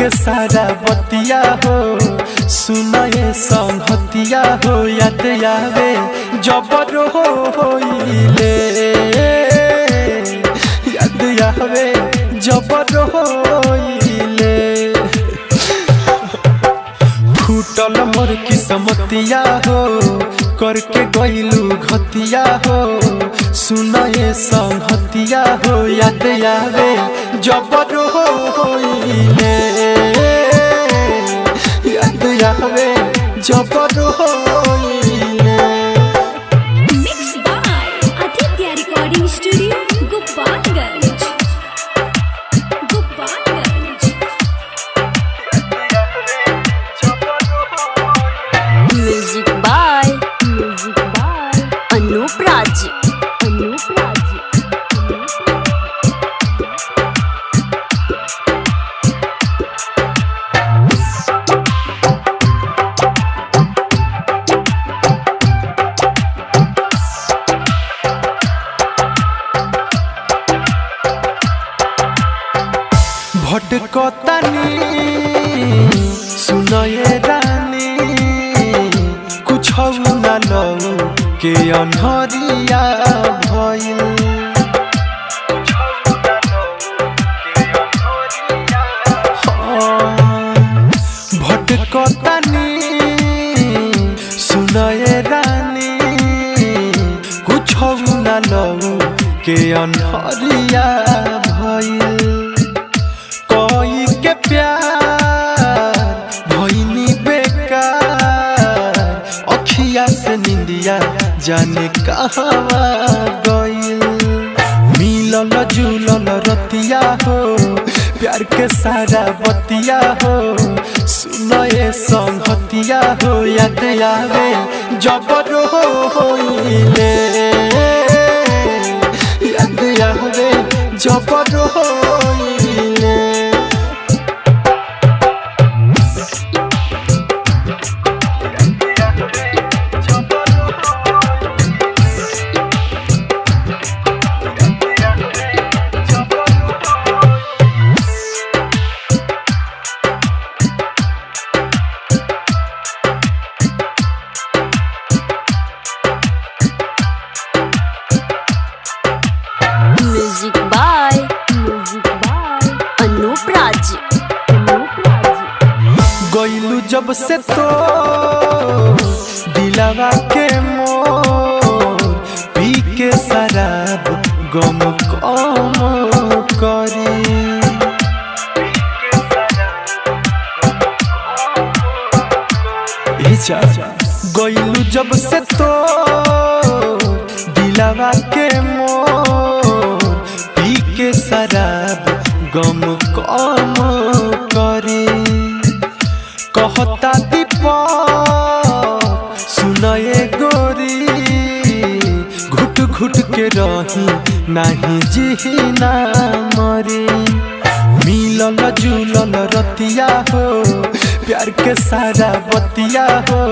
के सारा बतिया हो सुनाए संगतिया हो याद आवे जबर होइले याद आवे जबर होइले फूटल मोर किस्मतिया हो करके गइलू घतिया हो सुनाए संगतिया हो याद आवे जबर होइले याद आवे जबर होइले। Mixed by Aditya Recording Studio, Gopalganj. Music by Anup Raj. भटकतानी सुनये रानी कुछ न लऊ के अनहरिया भइल भटकतानी सुनये रानी कुछ न लऊ के अनहरिया भइल कोई के प्यार भइनी बेकार अखिया से निंदिया जाने कहवा गइल मिलल जुलल रतिया हो प्यार के सारा बतिया हो सुनए संगतिया हो याद आवे जबर होइले याद आवे जबर होइले। Music by Anup Raj. गइलू जब से तो दिलावा के मोर पी के शराब गम कम करी गइलू जब से तो दिलावा के मोर पी के शराब गम कम करी कहता दीपक सुनए गोरी घुट घुट के रही नहीं जी ना मरी मिलल जुलल रतिया हो प्यार के सारा बतिया हो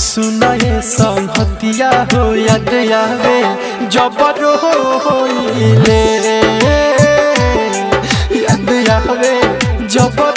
सुनए संगतिया हो याद आवे जबर होइले याद आवे जबर